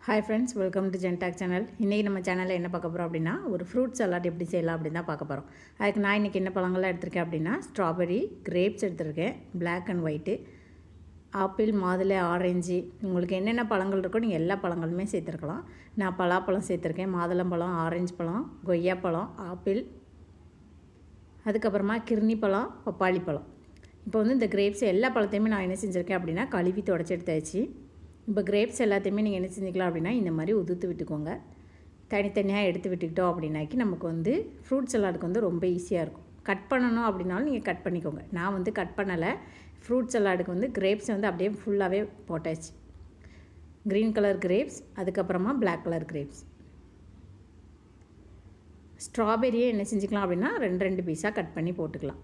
Hi friends, welcome to ஜென்டாக் channel. இன்றைக்கி நம்ம சேனலில் என்ன பார்க்க போகிறோம் அப்படின்னா, ஒரு ஃப்ரூட் சலாட் எப்படி செய்யலாம் அப்படின்னு தான் பார்க்க போகிறோம். அதுக்கு நான் இன்றைக்கி என்ன பழங்கள்லாம் எடுத்திருக்கேன் அப்படின்னா, ஸ்ட்ராபெரி, கிரேப்ஸ் எடுத்திருக்கேன், பிளாக் அண்ட் ஒயிட்டு, ஆப்பிள், மாதுளை, ஆரஞ்சு, உங்களுக்கு என்னென்ன பழங்கள் இருக்கோ நீங்கள் எல்லா பழங்களுமே சேர்த்துருக்கலாம். நான் பலாப்பழம் சேர்த்துருக்கேன், மாதுளம்பழம், ஆரஞ்சு பழம், கொய்யாப்பழம், ஆப்பிள், அதுக்கப்புறமா கிர்னி பழம், பப்பாளி பழம். இப்போ வந்து இந்த கிரேப்ஸ் எல்லா பழத்தையுமே நான் என்ன செஞ்சுருக்கேன் அப்படின்னா, கழுவி தொடச்சி எடுத்தாச்சு. இப்போ கிரேப்ஸ் எல்லாத்தையுமே நீங்கள் என்ன செஞ்சுக்கலாம் அப்படின்னா, இந்த மாதிரி உதுத்து விட்டுக்கோங்க. தனித்தனியாக எடுத்து விட்டுக்கிட்டோம் அப்படின்னாக்கி நமக்கு வந்து ஃப்ரூட் சலாடுக்கு வந்து ரொம்ப ஈஸியாக இருக்கும். கட் பண்ணணும் அப்படின்னாலும் நீங்கள் கட் பண்ணிக்கோங்க. நான் வந்து கட் பண்ணலை. ஃப்ரூட் சலாடுக்கு வந்து கிரேப்ஸ் வந்து அப்படியே ஃபுல்லாகவே போட்டாச்சு. க்ரீன் கலர் கிரேப்ஸ், அதுக்கப்புறமா பிளாக் கலர் கிரேப்ஸ். ஸ்ட்ராபெரியே என்ன செஞ்சுக்கலாம் அப்படின்னா, ரெண்டு பீஸாக கட் பண்ணி போட்டுக்கலாம்.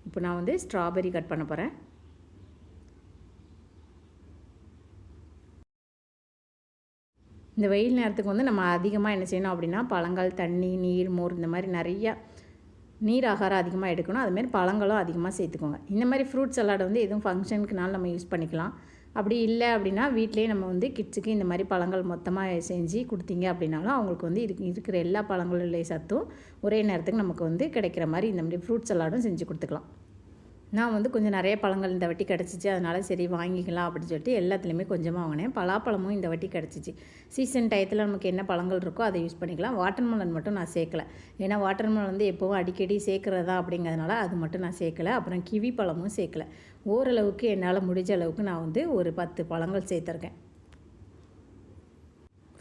இப்போ நான் வந்து ஸ்ட்ராபெரி கட் பண்ண போகிறேன். இந்த வெயில் நேரத்துக்கு வந்து நம்ம அதிகமாக என்ன செய்யணும் அப்படின்னா, பழங்கள், தண்ணி, நீர், மோர் இந்த மாதிரி நிறையா நீர் ஆகாரம் அதிகமாக எடுக்கணும். அதுமாரி பழங்களும் அதிகமாக சேர்த்துக்கோங்க. இந்த மாதிரி ஃப்ரூட் சலாட் வந்து எதுவும் ஃபங்க்ஷனுக்குனாலும் நம்ம யூஸ் பண்ணிக்கலாம். அப்படி இல்லை அப்படின்னா வீட்டிலே நம்ம வந்து கிட்ஸுக்கு இந்த மாதிரி பழங்கள் மொத்தமாக செஞ்சு கொடுத்தீங்க அப்படின்னாலும் அவங்களுக்கு வந்து இருக்கிற எல்லா பழங்களுடைய சத்தும் ஒரே நேரத்துக்கு நமக்கு வந்து கிடைக்கிற மாதிரி இந்த மாதிரி ஃப்ரூட் சலாடும் செஞ்சு கொடுத்துக்கலாம். நான் வந்து கொஞ்சம் நிறைய பழங்கள் இந்த வாட்டி கிடச்சிச்சு, அதனால் சரி வாங்கிக்கலாம் அப்படின்னு சொல்லிட்டு எல்லாத்துலேயுமே கொஞ்சமாக வாங்கினேன். பலாப்பழமும் இந்த வாட்டி கிடச்சிச்சு. சீசன் டயத்தில் நமக்கு என்ன பழங்கள் இருக்கோ அதை யூஸ் பண்ணிக்கலாம். வாட்டர்மெலன் மட்டும் நான் சேர்க்கலை. ஏன்னா வாட்டர்மெலன் வந்து எப்போவும் அடிக்கடி சேர்க்குறதா அப்படிங்கிறதுனால அது மட்டும் நான் சேர்க்கலை. அப்புறம் கிவி பழமும் சேர்க்கலை. ஓரளவுக்கு என்னால் முடிஞ்ச அளவுக்கு நான் வந்து ஒரு 10 பழங்கள் சேர்த்துருக்கேன்.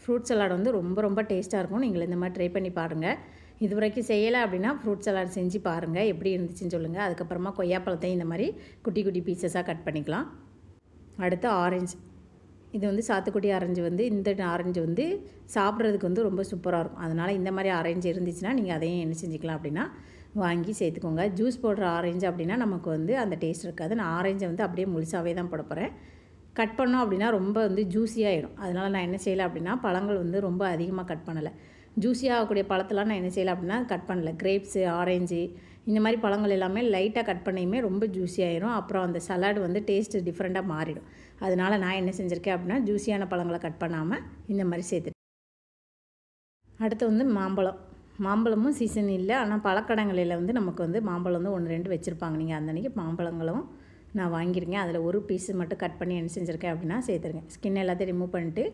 ஃப்ரூட் சலாட் வந்து ரொம்ப ரொம்ப டேஸ்ட்டாக இருக்கும். நீங்கள் இந்த மாதிரி ட்ரை பண்ணி பாருங்கள். இது வரைக்கும் செய்யலை அப்படின்னா ஃப்ரூட் சலாட் செஞ்சு பாருங்கள், எப்படி இருந்துச்சுன்னு சொல்லுங்கள். அதுக்கப்புறமா கொய்யாப்பழத்தையும் இந்த மாதிரி குட்டி குட்டி பீசஸாக கட் பண்ணிக்கலாம். அடுத்து ஆரஞ்சு. இது வந்து சாத்துக்குடி ஆரஞ்சு வந்து இந்த ஆரஞ்சு வந்து சாப்பிட்றதுக்கு வந்து ரொம்ப சூப்பராக இருக்கும். அதனால் இந்த மாதிரி ஆரஞ்சு இருந்துச்சுன்னா நீங்கள் அதையும் என்ன செஞ்சுக்கலாம் அப்படின்னா வாங்கி சேர்த்துக்கோங்க. ஜூஸ் போடுற ஆரஞ்சு அப்படின்னா நமக்கு வந்து அந்த டேஸ்ட் இருக்காது. நான் ஆரஞ்சை வந்து அப்படியே முழுசாகவே தான் போட போகிறேன். கட் பண்ணோம் அப்படின்னா ரொம்ப வந்து ஜூஸியாகிடும். அதனால் நான் என்ன செய்யலை அப்படின்னா பழங்கள் வந்து ரொம்ப அதிகமாக கட் பண்ணலை. ஜூஸியாக ஆகக்கூடிய பழத்தெல்லாம் நான் என்ன செய்யலை அப்படின்னா கட் பண்ணலை. கிரேப்ஸு, ஆரஞ்சு இந்த மாதிரி பழங்கள் எல்லாமே லைட்டாக கட் பண்ணியுமே ரொம்ப ஜூஸியாகிடும். அப்புறம் அந்த சலாடு வந்து டேஸ்ட்டு டிஃப்ரெண்ட்டாக மாறிடும். அதனால் நான் என்ன செஞ்சுருக்கேன் அப்படின்னா ஜூஸியான பழங்களை கட் பண்ணாமல் இந்த மாதிரி சேர்த்துட்டேன். அடுத்து வந்து மாம்பழமும் சீசன் இல்லை, ஆனால் பழக்கடைகளில் வந்து நமக்கு வந்து மாம்பழம் வந்து 1-2 வச்சுருப்பாங்க. நீங்கள் அந்த அன்றைக்கி மாம்பழங்களும் நான் வாங்கியிருக்கேன். அதில் ஒரு பீஸு மட்டும் கட் பண்ணி என்ன செஞ்சுருக்கேன் அப்படின்னா சேர்த்துருக்கேன். ஸ்கின் எல்லாத்தையும் ரிமூவ் பண்ணிட்டு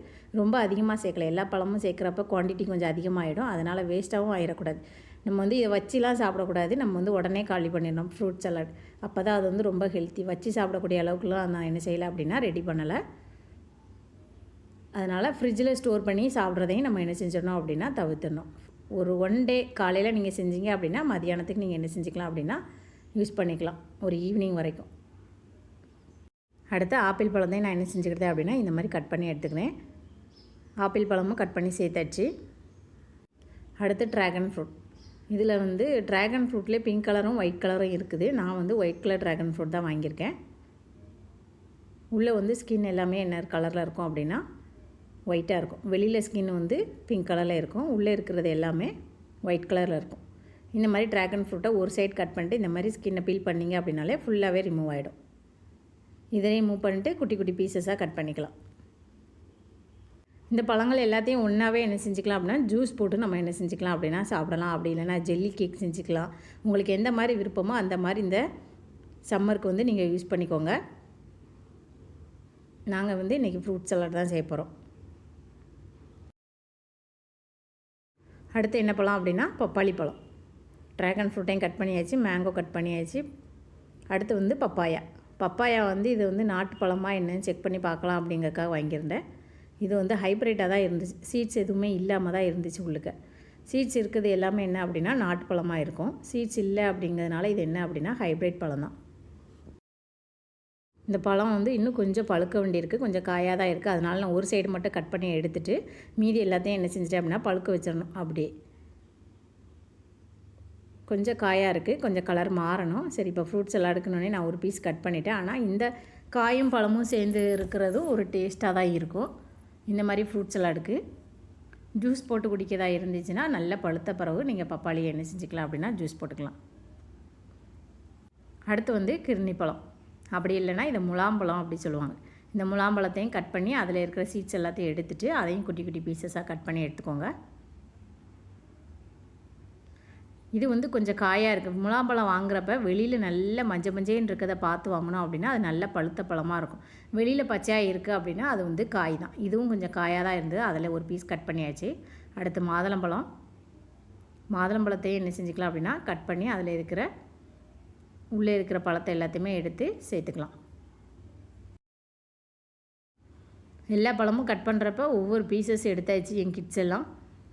ரொம்ப அதிகமாக சேர்க்கல. எல்லா பழமும் சேர்க்குறப்ப குவான்டிட்டி கொஞ்சம் அதிகமாகிடும். அதனால் வேஸ்ட்டாகவும் ஆகிடக்கூடாது. நம்ம வந்து இதை வச்சுலாம் சாப்பிடக்கூடாது. நம்ம வந்து உடனே காலி பண்ணிடணும் ஃப்ரூட் சலாட். அப்போ தான் அது வந்து ரொம்ப ஹெல்த்தி. வச்சு சாப்பிடக்கூடிய அளவுக்குலாம் நான் என்ன செய்யலை அப்படின்னா ரெடி பண்ணலை. அதனால் ஃப்ரிட்ஜில் ஸ்டோர் பண்ணி சாப்பிட்றதையும் நம்ம என்ன செஞ்சிடணும் அப்படின்னா தவிர்த்துடணும். ஒரு 1 டே காலையில் நீங்கள் செஞ்சீங்க அப்படின்னா மதியானத்துக்கு நீங்கள் என்ன செஞ்சுக்கலாம் அப்படின்னா யூஸ் பண்ணிக்கலாம், ஒரு ஈவினிங் வரைக்கும். அடுத்து ஆப்பிள் பழத்தையும் நான் என்ன செஞ்சுக்கிட்டேன் அப்படின்னா இந்த மாதிரி கட் பண்ணி எடுத்துக்கிறேன். ஆப்பிள் பழமும் கட் பண்ணி சேர்த்தாச்சு. அடுத்து ட்ராகன் ஃப்ரூட். இதில் வந்து ட்ராகன் ஃப்ரூட்லேயே பிங்க் கலரும் ஒயிட் கலரும் இருக்குது. நான் வந்து ஒயிட் கலர் ட்ராகன் ஃப்ரூட் தான் வாங்கியிருக்கேன். உள்ளே வந்து ஸ்கின் எல்லாமே என்ன கலரில் இருக்கும் அப்படின்னா ஒயிட்டாக இருக்கும். வெளியில் ஸ்கின் வந்து பிங்க் கலரில் இருக்கும். உள்ளே இருக்கிறது எல்லாமே ஒயிட் கலரில் இருக்கும். இந்த மாதிரி ட்ராகன் ஃப்ரூட்டை ஒரு சைடு கட் பண்ணிட்டு இந்த மாதிரி ஸ்கின்னை பீல் பண்ணிங்க அப்படின்னாலே ஃபுல்லாகவே ரிமூவ் ஆகிடும். இதையும் மூவ் பண்ணிட்டு குட்டி குட்டி பீசஸாக கட் பண்ணிக்கலாம். இந்த பழங்கள் எல்லாத்தையும் ஒன்றாவே என்ன செஞ்சுக்கலாம் அப்படின்னா ஜூஸ் போட்டு நம்ம என்ன செஞ்சுக்கலாம் அப்படின்னா சாப்பிடலாம். அப்படி இல்லைனா ஜெல்லி கேக் செஞ்சுக்கலாம். உங்களுக்கு எந்த மாதிரி விருப்பமோ அந்த மாதிரி இந்த சம்மருக்கு வந்து நீங்கள் யூஸ் பண்ணிக்கோங்க. நாங்கள் வந்து இன்றைக்கி ஃப்ரூட் சலாட் தான் செய்ய போகிறோம். அடுத்து என்ன பழம் அப்படின்னா பப்பாளி பழம். ட்ராகன் ஃப்ரூட்டையும் கட் பண்ணியாச்சு, மேங்கோ கட் பண்ணியாச்சு. அடுத்து வந்து பப்பாயா வந்து இது வந்து நாட்டு பழமாக என்னன்னு செக் பண்ணி பார்க்கலாம் அப்படிங்கிறக்காக வாங்கியிருந்தேன். இது வந்து ஹைப்ரிட்டாக தான் இருந்துச்சு. சீட்ஸ் எதுவுமே இல்லாமல் தான் இருந்துச்சு. உள்ளுக்க சீட்ஸ் இருக்குது எல்லாமே என்ன அப்படின்னா நாட்டு பழமாக இருக்கும். சீட்ஸ் இல்லை அப்படிங்கிறதுனால இது என்ன அப்படின்னா ஹைப்ரிட் பழம் தான். இந்த பழம் வந்து இன்னும் கொஞ்சம் பழுக்க வேண்டியிருக்கு, கொஞ்சம் காயாக தான் இருக்குது. அதனால் நான் ஒரு சைடு மட்டும் கட் பண்ணி எடுத்துகிட்டு மீதி எல்லாத்தையும் என்ன செஞ்சிட்டேன் அப்படின்னா பழுக்க வச்சிடணும். அப்படியே கொஞ்சம் காயாக இருக்குது, கொஞ்சம் கலர் மாறணும். சரி, இப்போ ஃப்ரூட் சலாடுக்குன்னே நான் ஒரு பீஸ் கட் பண்ணிட்டேன். ஆனால் இந்த காயும் பழமும் சேர்ந்து இருக்கிறதும் ஒரு டேஸ்ட்டாக தான் இருக்கும். இந்த மாதிரி ஃப்ரூட் சலாடுக்கு ஜூஸ் போட்டு குடிக்கிறதா இருந்துச்சுன்னா நல்ல பழுத்த பிறகு நீங்கள் பப்பாளியை என்ன செஞ்சுக்கலாம் அப்படின்னா ஜூஸ் போட்டுக்கலாம். அடுத்து வந்து கிர்னி பழம். அப்படி இல்லைன்னா இதை முலாம்பழம் அப்படி சொல்லுவாங்க. இந்த முலாம்பழத்தையும் கட் பண்ணி அதில் இருக்கிற சீட்ஸ் எல்லாத்தையும் எடுத்துகிட்டு அதையும் குட்டி குட்டி பீசஸாக கட் பண்ணி எடுத்துக்கோங்க. இது வந்து கொஞ்சம் காயாக இருக்குது. முலாம்பழம் வாங்குறப்ப வெளியில் நல்ல மஞ்சேன்னு இருக்கிறத பார்த்து வாங்கணும் அப்படின்னா அது நல்ல பழுத்த பழமாக இருக்கும். வெளியில் பச்சையாக இருக்குது அப்படின்னா அது வந்து காய் தான். இதுவும் கொஞ்சம் காயாக தான் இருந்தது. அதில் ஒரு பீஸ் கட் பண்ணியாச்சு. அடுத்து மாதுளம்பழத்தையும் என்ன செஞ்சுக்கலாம் அப்படின்னா கட் பண்ணி அதில் இருக்கிற உள்ளே இருக்கிற பழத்தை எல்லாத்தையுமே எடுத்து சேர்த்துக்கலாம். எல்லா பழமும் கட் பண்ணுறப்ப ஒவ்வொரு பீசஸ் எடுத்தாச்சு என் கிட்ஸ் எல்லாம்.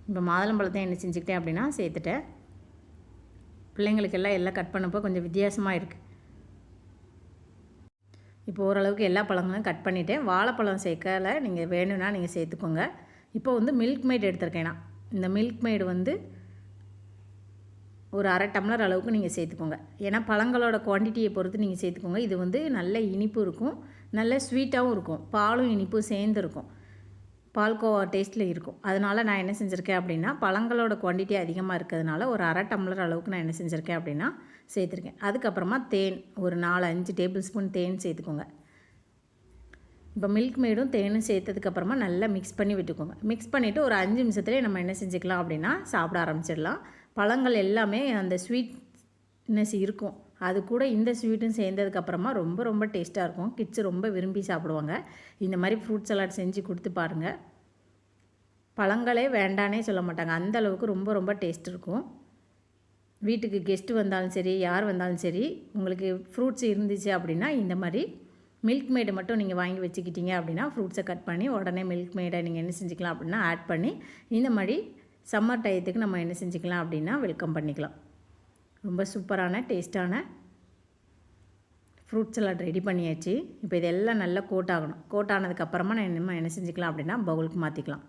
இப்போ மாதுளம்பழத்தையும் என்ன செஞ்சுக்கிட்டேன் அப்படின்னா சேர்த்துட்டேன். பிள்ளைங்களுக்கெல்லாம் எல்லாம் கட் பண்ணப்போ கொஞ்சம் வித்தியாசமாக இருக்குது. இப்போ ஓரளவுக்கு எல்லா பழங்களும் கட் பண்ணிவிட்டேன். வாழைப்பழம் சேர்க்கலை, நீங்கள் வேணும்னா நீங்கள் சேர்த்துக்கோங்க. இப்போ வந்து மில்க் மேட் எடுத்துருக்கேன் நான். இந்த மில்க் மேடு வந்து ஒரு 1/2 டம்ளர் அளவுக்கு நீங்கள் சேர்த்துக்கோங்க. ஏன்னா பழங்களோட குவான்டிட்டியை பொறுத்து நீங்கள் சேர்த்துக்கோங்க. இது வந்து நல்ல இனிப்பு இருக்கும், நல்ல ஸ்வீட்டாகவும் இருக்கும், பாலும் இனிப்பும் சேர்ந்து இருக்கும், பால்கோவா டேஸ்ட்டில் இருக்கும். அதனால் நான் என்ன செஞ்சுருக்கேன் அப்படின்னா பழங்களோட குவான்டிட்டி அதிகமாக இருக்கிறதுனால ஒரு 1/2 டம்ளர் அளவுக்கு நான் என்ன செஞ்சுருக்கேன் அப்படின்னா சேர்த்துருக்கேன். அதுக்கப்புறமா தேன் ஒரு 4-5 டேபிள் ஸ்பூன் தேன் சேர்த்துக்கோங்க. இப்போ மில்க் மேடும் தேனும் சேர்த்ததுக்கப்புறமா நல்லா மிக்ஸ் பண்ணி விட்டுக்கோங்க. மிக்ஸ் பண்ணிவிட்டு ஒரு 5 நிமிஷத்துலேயே நம்ம என்ன செஞ்சுக்கலாம் அப்படின்னா சாப்பிட ஆரம்பிச்சிடலாம். பழங்கள் எல்லாமே அந்த ஸ்வீட்னஸ் இருக்கும், அது கூட இந்த ஸ்வீட்டும் சேர்ந்ததுக்கப்புறமா ரொம்ப ரொம்ப டேஸ்ட்டாக இருக்கும். கிட்ஸு ரொம்ப விரும்பி சாப்பிடுவாங்க. இந்த மாதிரி ஃப்ரூட் சலாட் செஞ்சு கொடுத்து பாருங்கள். பழங்களே வேண்டானே சொல்ல மாட்டாங்க, அந்த அளவுக்கு ரொம்ப ரொம்ப டேஸ்ட் இருக்கும். வீட்டுக்கு கெஸ்ட்டு வந்தாலும் சரி, யார் வந்தாலும் சரி, உங்களுக்கு ஃப்ரூட்ஸ் இருந்துச்சு அப்படின்னா இந்த மாதிரி மில்க் மேடை மட்டும் நீங்கள் வாங்கி வச்சுக்கிட்டீங்க அப்படின்னா ஃப்ரூட்ஸை கட் பண்ணி உடனே மில்க் மேடை நீங்கள் என்ன செஞ்சுக்கலாம் அப்படின்னா ஆட் பண்ணி இந்த மாதிரி சம்மர் டயத்துக்கு நம்ம என்ன செஞ்சுக்கலாம் அப்படின்னா வெல்கம் பண்ணிக்கலாம். ரொம்ப சூப்பரான டேஸ்ட்டான ஃப்ரூட் சலாட் ரெடி பண்ணியாச்சு. இப்போ இதெல்லாம் நல்லா கோட் ஆகணும். கோட் ஆனதுக்கப்புறமா நம்ம என்ன செஞ்சுக்கலாம் அப்படின்னா பவுலுக்கு மாற்றிக்கலாம்.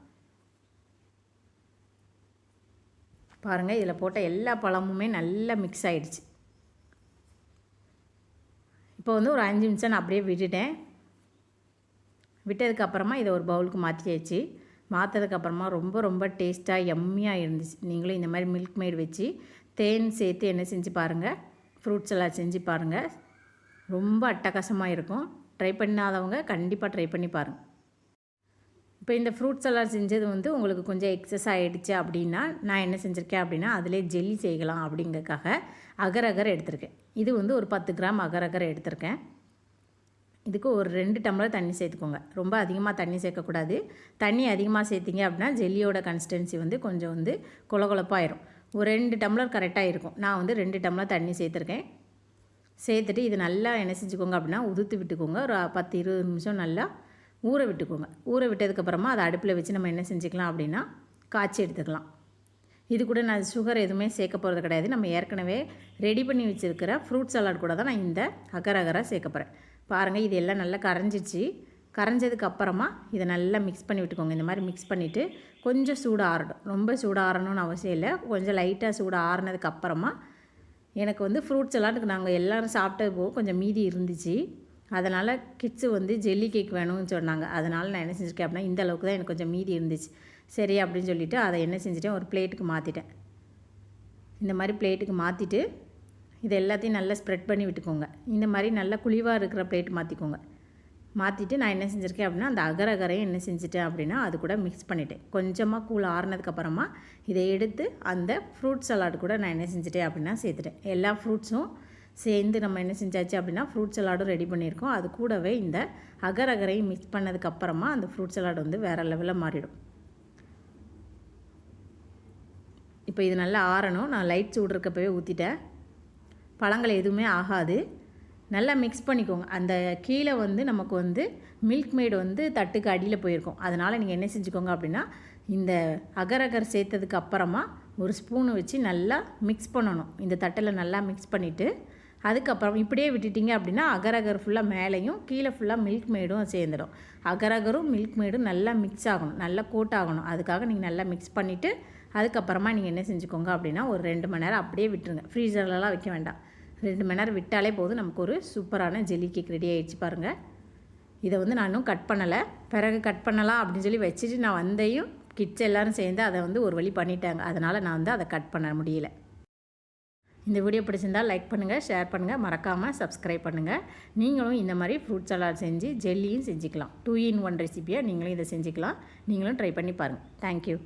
பாருங்கள், இதில் போட்ட எல்லா பழமுமே நல்லா மிக்ஸ் ஆகிடுச்சு. இப்போ வந்து ஒரு 5 நிமிஷம் நான் அப்படியே விட்டுட்டேன். விட்டதுக்கப்புறமா இதை ஒரு பவுலுக்கு மாற்றியாச்சு. மாற்றதுக்கப்புறமா ரொம்ப ரொம்ப டேஸ்ட்டாக எம்மியாக இருந்துச்சு. நீங்களும் இந்த மாதிரி மில்க் மேட் வச்சு தேன் சேர்த்து என்ன செஞ்சு பாருங்கள், ஃப்ரூட்ஸ் எல்லாம் செஞ்சு பாருங்கள். ரொம்ப அட்டகாசமாக இருக்கும். ட்ரை பண்ணாதவங்க கண்டிப்பாக ட்ரை பண்ணி பாருங்கள். இப்போ இந்த ஃப்ரூட்ஸ் எல்லாம் செஞ்சது வந்து உங்களுக்கு கொஞ்சம் எக்ஸஸ் ஆகிடுச்சு அப்படின்னா நான் என்ன செஞ்சுருக்கேன் அப்படின்னா அதிலே ஜெல்லி செய்யலாம் அப்படிங்கிறதுக்காக அகர் எடுத்திருக்கேன். இது வந்து ஒரு 10 கிராம் அகர் எடுத்திருக்கேன். இதுக்கு ஒரு 2 டம்ளர் தண்ணி சேர்த்துக்கோங்க. ரொம்ப அதிகமாக தண்ணி சேர்க்கக்கூடாது. தண்ணி அதிகமாக சேர்த்திங்க அப்படின்னா ஜெல்லியோட கன்சிஸ்டன்சி வந்து கொஞ்சம் வந்து கொலகொலப்பாயிரும். ஒரு 2 டம்ளர் கரெக்டாக இருக்கும். நான் வந்து 2 டம்ளர் தண்ணி சேர்த்துருக்கேன். சேர்த்துட்டு இது நல்லா என்ன செஞ்சுக்கோங்க அப்படின்னா உதுத்து விட்டுக்கோங்க. ஒரு 10-20 நிமிஷம் நல்லா ஊற விட்டுக்கோங்க. ஊற விட்டதுக்கப்புறமா அதை அடுப்பில் வச்சு நம்ம என்ன செஞ்சுக்கலாம் அப்படின்னா காய்ச்சி எடுத்துக்கலாம். இது கூட நான் சுகர் எதுவுமே சேர்க்க போகிறது கிடையாது. நம்ம ஏற்கனவே ரெடி பண்ணி வச்சுருக்கிற ஃப்ரூட் சலாட் கூட தான் நான் இந்த அகராக சேர்க்க போகிறேன். பாருங்கள், இது எல்லாம் நல்லா கரைஞ்சிச்சு. கரைஞ்சதுக்கப்புறமா இதை நல்லா மிக்ஸ் பண்ணி விட்டுக்கோங்க. இந்த மாதிரி மிக்ஸ் பண்ணிவிட்டு கொஞ்சம் சூடு ஆறணும். ரொம்ப சூடு ஆறணும்னு அவசியம் இல்லை. கொஞ்சம் லைட்டாக சூடு ஆறினதுக்கப்புறமா எனக்கு வந்து ஃப்ரூட் சலாட்டுக்கு நாங்கள் எல்லோரும் சாப்பிட்டது போக கொஞ்சம் மீதி இருந்துச்சு. அதனால் கிட்ஸு வந்து ஜெல்லி கேக் வேணும்னு சொன்னாங்க. அதனால் நான் என்ன செஞ்சுருக்கேன் அப்படின்னா இந்த அளவுக்கு தான் எனக்கு கொஞ்சம் மீதி இருந்துச்சு. சரி அப்படின்னு சொல்லிவிட்டு அதை என்ன செஞ்சுட்டேன், ஒரு பிளேட்டுக்கு மாற்றிட்டேன். இந்த மாதிரி பிளேட்டுக்கு மாற்றிட்டு இது எல்லாத்தையும் நல்லா ஸ்ப்ரெட் பண்ணி விட்டுக்கோங்க. இந்த மாதிரி நல்லா குழிவாக இருக்கிற பிளேட் மாற்றிக்கோங்க. மாற்றிட்டு நான் என்ன செஞ்சுருக்கேன் அப்படின்னா அந்த அகரையும் என்ன செஞ்சுட்டேன் அப்படின்னா அது கூட மிக்ஸ் பண்ணிவிட்டேன். கொஞ்சமாக கூழ் ஆறுனதுக்கப்புறமா இதை எடுத்து அந்த ஃப்ரூட் சலாட் கூட நான் என்ன செஞ்சுட்டேன் அப்படின்னா சேர்த்துட்டேன். எல்லா ஃப்ரூட்ஸும் சேர்ந்து நம்ம என்ன செஞ்சாச்சு அப்படின்னா ஃப்ரூட் சலாடும் ரெடி பண்ணியிருக்கோம். அது கூடவே இந்த அகரையும் மிக்ஸ் பண்ணதுக்கப்புறமா அந்த ஃப்ரூட் சலாட் வந்து வேறு லெவலில் மாறிடும். இப்போ இது நல்லா ஆறணும். நான் லைட் சூடு இருக்கப்பவே ஊற்றிட்டேன். பழங்கள் எதுவுமே ஆகாது. நல்லா மிக்ஸ் பண்ணிக்கோங்க. அந்த கீழே வந்து நமக்கு வந்து மில்க் மேடு வந்து தட்டுக்கு அடியில் போயிருக்கும். அதனால் நீங்கள் என்ன செஞ்சுக்கோங்க அப்படின்னா இந்த அகர் சேர்த்ததுக்கு அப்புறமா ஒரு ஸ்பூனை வச்சு நல்லா மிக்ஸ் பண்ணணும். இந்த தட்டில் நல்லா மிக்ஸ் பண்ணிவிட்டு அதுக்கப்புறம் இப்படியே விட்டுட்டிங்க அப்படின்னா அகர் ஃபுல்லாக மேலேயும் கீழே ஃபுல்லாக மில்க் மேடும் சேர்ந்துடும். அகரும் மில்க் மேடும் நல்லா மிக்ஸ் ஆகணும், நல்லா கோட் ஆகணும். அதுக்காக நீங்கள் நல்லா மிக்ஸ் பண்ணிவிட்டு அதுக்கப்புறமா நீங்கள் என்ன செஞ்சுக்கோங்க அப்படின்னா ஒரு 2 மணி நேரம் அப்படியே விட்டுருங்க. ஃப்ரீசர்லலாம் வைக்க வேண்டாம். 2 மணி நேரம் விட்டாலே போதும். நமக்கு ஒரு சூப்பரான ஜெல்லி கேக் ரெடி ஆகிடுச்சு பாருங்கள். இதை வந்து நான் இன்னும் கட் பண்ணலை. பிறகு கட் பண்ணலாம் அப்படின்னு சொல்லி வச்சுட்டு நான் வந்தையும் கிட்ஸ் எல்லோரும் சேர்ந்து அதை வந்து ஒரு வழி பண்ணிட்டாங்க. அதனால் நான் வந்து அதை கட் பண்ண முடியல. இந்த வீடியோ பிடிச்சிருந்தால் லைக் பண்ணுங்கள், ஷேர் பண்ணுங்கள், மறக்காமல் சப்ஸ்கிரைப் பண்ணுங்கள். நீங்களும் இந்த மாதிரி ஃப்ரூட் சலாட் செஞ்சு ஜெல்லியும் செஞ்சுக்கலாம். 2 in 1 ரெசிபியாக நீங்களும் இதை செஞ்சுக்கலாம். நீங்களும் ட்ரை பண்ணி பாருங்கள். தேங்க்யூ.